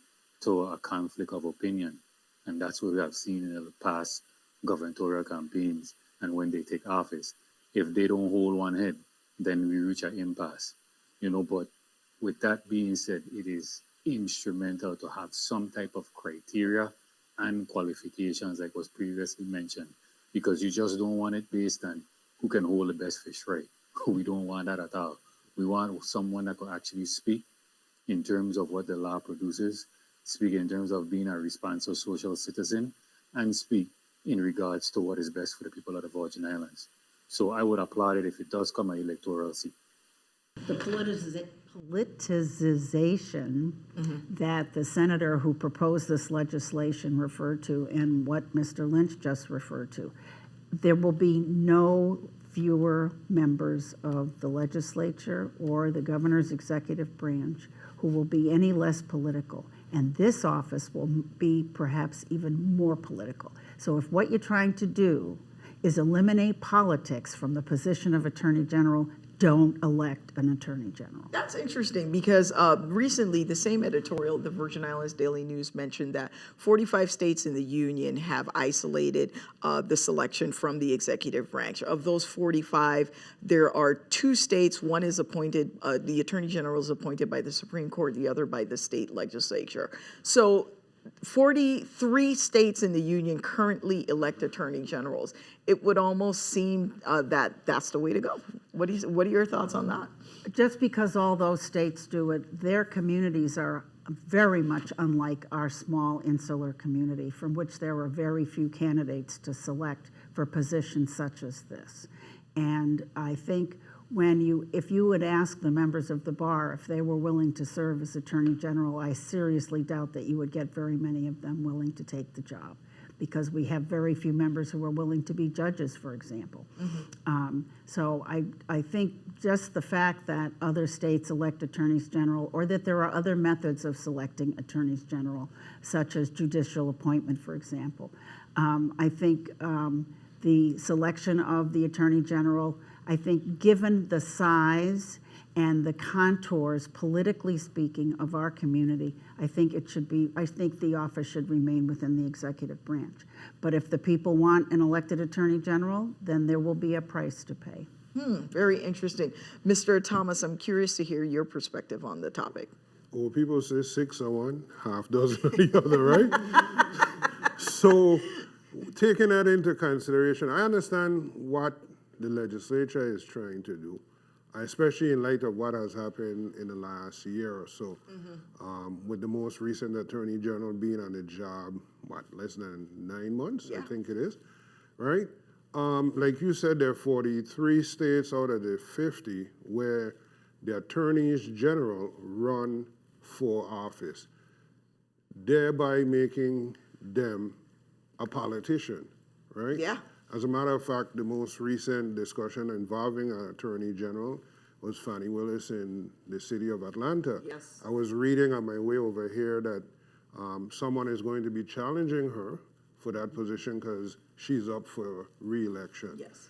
a conflict of opinion. And that's what we have seen in the past gubernatorial campaigns and when they take office. If they don't hold one head, then we reach an impasse. But with that being said, it is instrumental to have some type of criteria and qualifications like was previously mentioned, because you just don't want it based on who can hold the best fish right. We don't want that at all. We want someone that could actually speak in terms of what the law produces, speak in terms of being a responsible social citizen, and speak in regards to what is best for the people of the Virgin Islands. So I would applaud it if it does come an electoral seat. The politicization that the senator who proposed this legislation referred to, and what Mr. Lynch just referred to, there will be no fewer members of the legislature or the governor's executive branch who will be any less political. And this office will be perhaps even more political. So if what you're trying to do is eliminate politics from the position of Attorney General, don't elect an Attorney General. That's interesting, because recently the same editorial, the Virgin Islands Daily News, mentioned that 45 states in the Union have isolated the selection from the executive branch. Of those 45, there are 2 states. One is appointed, the Attorney General is appointed by the Supreme Court, the other by the state legislature. So 43 states in the Union currently elect attorney generals. It would almost seem that that's the way to go. What are your thoughts on that? Just because all those states do it, their communities are very much unlike our small insular community, from which there are very few candidates to select for positions such as this. And I think if you would ask the members of the bar if they were willing to serve as Attorney General, I seriously doubt that you would get very many of them willing to take the job, because we have very few members who are willing to be judges, for example. So I think just the fact that other states elect attorneys general, or that there are other methods of selecting attorneys general, such as judicial appointment, for example. I think the selection of the attorney general, I think given the size and the contours, politically speaking, of our community, I think the office should remain within the executive branch. But if the people want an elected attorney general, then there will be a price to pay. Very interesting. Mr. Thomas, I'm curious to hear your perspective on the topic. Well, people say 6 are one, half dozen are the other, right? So taking that into consideration, I understand what the legislature is trying to do, especially in light of what has happened in the last year or so, with the most recent Attorney General being on the job, less than 9 months, I think it is, right? Like you said, there are 43 states out of the 50 where the attorneys general run for office, thereby making them a politician, right? Yeah. As a matter of fact, the most recent discussion involving an attorney general was Fannie Willis in the city of Atlanta. Yes. I was reading on my way over here that Someone is going to be challenging her for that position because she's up for re-election. Yes.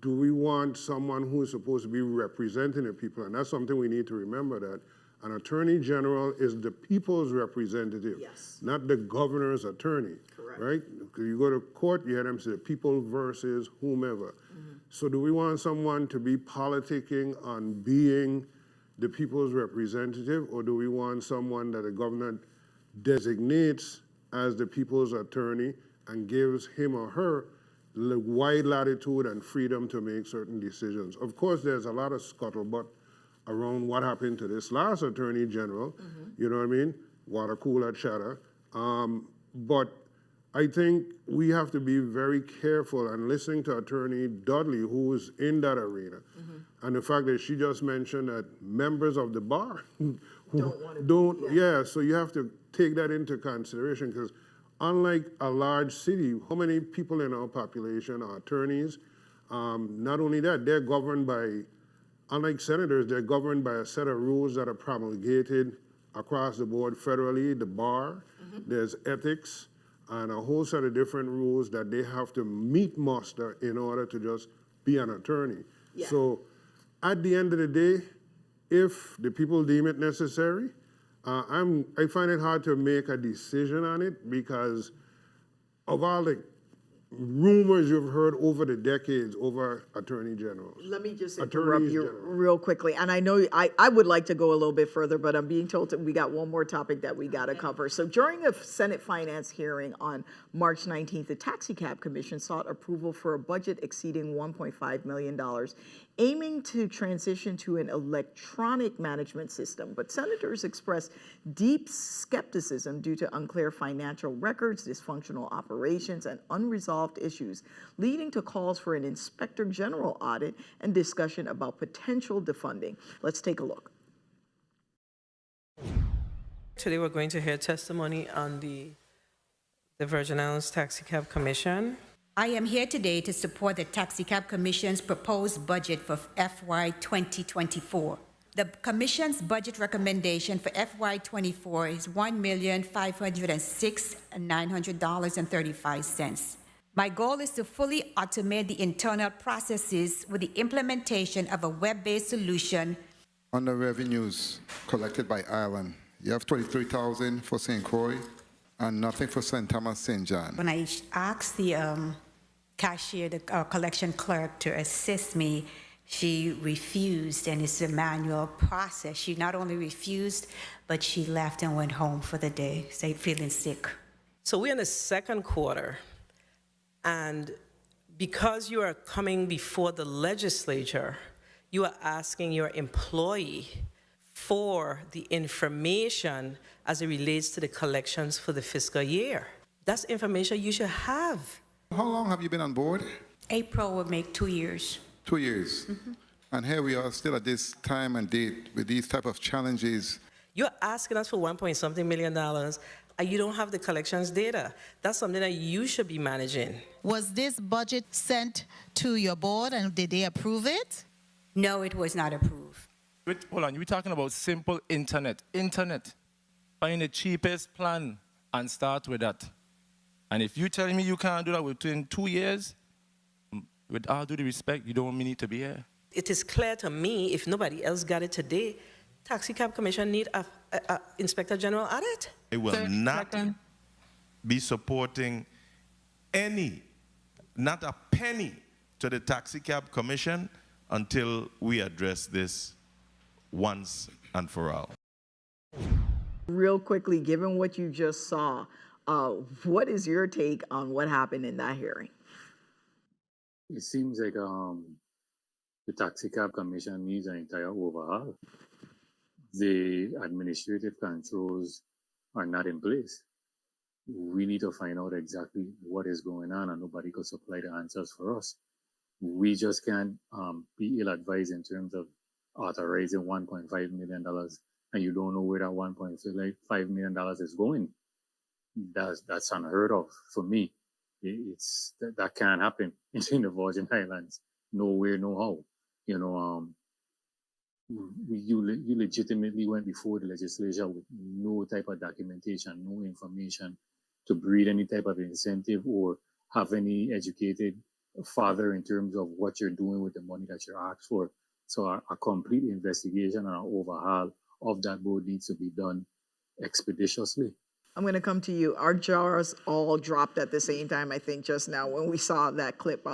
Do we want someone who is supposed to be representing the people? And that's something we need to remember, that an attorney general is the people's representative, Yes. not the governor's attorney. Correct. Right? Because you go to court, you hear them say people versus whomever. So do we want someone to be politicking on being the people's representative, or do we want someone that the governor designates as the people's attorney and gives him or her wide latitude and freedom to make certain decisions? Of course, there's a lot of scuttlebutt around what happened to this last attorney general, you know what I mean? Water cooler chatter. But I think we have to be very careful, and listening to Attorney Dudley, who is in that arena, and the fact that she just mentioned that members of the bar so you have to take that into consideration, because unlike a large city, how many people in our population are attorneys? Not only that, they're governed by, unlike senators, they're governed by a set of rules that are promulgated across the board federally, the bar, there's ethics, and a whole set of different rules that they have to meet muster in order to just be an attorney. Yeah. So at the end of the day, if the people deem it necessary, I find it hard to make a decision on it because of all the rumors you've heard over the decades over attorney generals. Let me just Attorneys interrupt you general. real quickly. And I know I would like to go a little bit further, but I'm being told that we got one more topic that we got to cover. So during a Senate Finance hearing on March 19th, the Taxi Cab Commission sought approval for a budget exceeding $1.5 million, aiming to transition to an electronic management system. But senators expressed deep skepticism due to unclear financial records, dysfunctional operations, and unresolved issues, leading to calls for an inspector general audit and discussion about potential defunding. Let's take a look. Today we're going to hear testimony on the Virgin Islands Taxi Cab Commission. I am here today to support the Taxi Cab Commission's proposed budget for FY 2024. The Commission's budget recommendation for FY 24 is $1,506,900.35. My goal is to fully automate the internal processes with the implementation of a web-based solution. On the revenues collected by Ireland, you have $23,000 for St. Croix and nothing for St. Thomas, St. John. When I asked the cashier, the collection clerk, to assist me, she refused, and it's a manual process. She not only refused, but she left and went home for the day, feeling sick. So we're in the second quarter, and because you are coming before the legislature, you are asking your employee for the information as it relates to the collections for the fiscal year. That's information you should have. How long have you been on board? April will make 2 years. 2 years. And here we are still at this time and date with these type of challenges. You're asking us for $1.something million, and you don't have the collections data. That's something that you should be managing. Was this budget sent to your board, and did they approve it? No, it was not approved. Hold on, you're talking about simple internet. Find the cheapest plan and start with that. And if you're telling me you can't do that within 2 years, with all due respect, you don't want me to be here. It is clear to me, if nobody else got it today, Taxi Cab Commission need a Inspector General audit. It will not be supporting not a penny to the Taxi Cab Commission until we address this once and for all. Real quickly, given what you just saw, what is your take on what happened in that hearing? It seems like the Taxi Cab Commission needs an entire overhaul. The administrative controls are not in place. We need to find out exactly what is going on, and nobody could supply the answers for us. We just can't be ill-advised in terms of authorizing $1.5 million, and you don't know where that $1.5 million is going. That's unheard of for me. That can't happen in the Virgin Islands. No way, no how. you legitimately went before the legislature with no type of documentation, no information to breed any type of incentive or have any educated father in terms of what you're doing with the money that you're asked for. So a complete investigation and an overhaul of that board needs to be done expeditiously. I'm going to come to you. Our jaws all dropped at the same time, I think, just now when we saw that clip.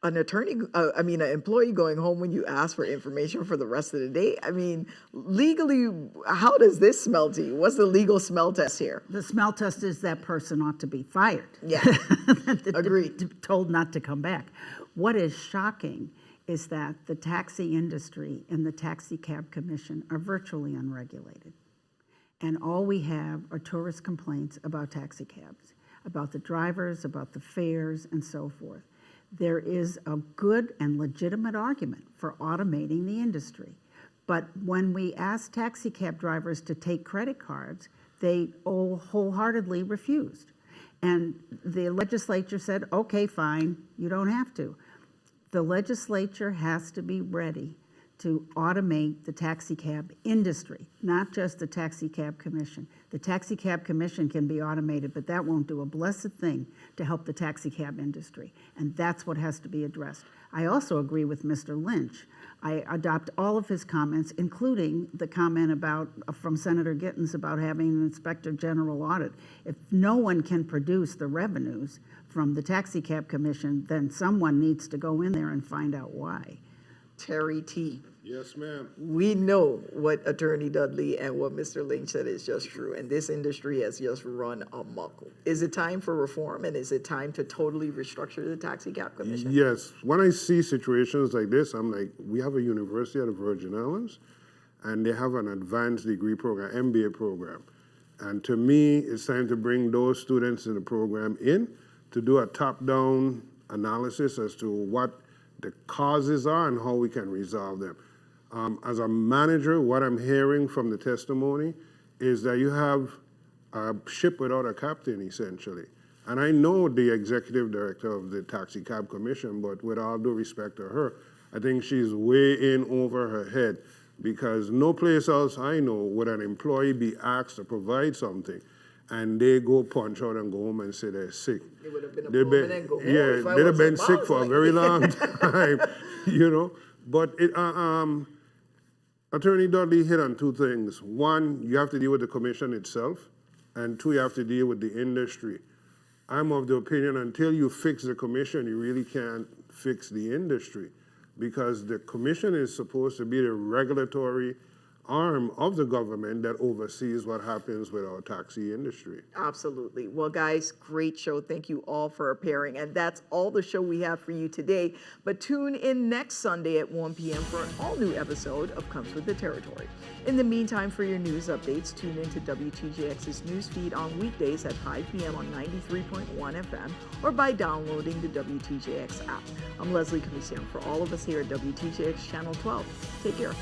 An employee going home when you ask for information for the rest of the day. I mean, legally, how does this smell to you? What's the legal smell test here? The smell test is that person ought to be fired. Yeah, agreed. Told not to come back. What is shocking is that the taxi industry and the Taxi Cab Commission are virtually unregulated. And all we have are tourist complaints about taxi cabs, about the drivers, about the fares, and so forth. There is a good and legitimate argument for automating the industry. But when we asked taxi cab drivers to take credit cards, they all wholeheartedly refused. And the legislature said, okay, fine, you don't have to. The legislature has to be ready to automate the taxi cab industry, not just the Taxi Cab Commission. The Taxi Cab Commission can be automated, but that won't do a blessed thing to help the taxi cab industry, and that's what has to be addressed. I also agree with Mr. Lynch. I adopt all of his comments, including the comment from Senator Gittens about having an Inspector General audit. If no one can produce the revenues from the Taxi Cab Commission, then someone needs to go in there and find out why. Terry T. Yes, ma'am. We know what Attorney Dudley and what Mr. Lynch said is just true, and this industry has just run amok. Is it time for reform, and is it time to totally restructure the Taxi Cab Commission? Yes. When I see situations like this, I'm like, we have a university at the Virgin Islands, and they have an advanced degree program, MBA program. And to me, it's time to bring those students in the program in to do a top-down analysis as to what the causes are and how we can resolve them. As a manager, what I'm hearing from the testimony is that you have a ship without a captain, essentially. And I know the executive director of the Taxi Cab Commission, but with all due respect to her, I think she's way in over her head, because no place else I know would an employee be asked to provide something and they go punch out and go home and say they're sick. It would have been a moment and go home. Yeah, they'd have been sick for a very long time, you know. But Attorney Dudley hit on two things. One, you have to deal with the commission itself, and two, you have to deal with the industry. I'm of the opinion until you fix the commission, you really can't fix the industry, because the commission is supposed to be the regulatory arm of the government that oversees what happens with our taxi industry. Absolutely. Well, guys, great show. Thank you all for appearing. And that's all the show we have for you today. But tune in next Sunday at 1 p.m. for an all-new episode of Comes with the Territory. In the meantime, for your news updates, tune into WTJX's news feed on weekdays at 5 p.m. on 93.1 FM or by downloading the WTJX app. I'm Leslie Commission. For all of us here at WTJX Channel 12, take care.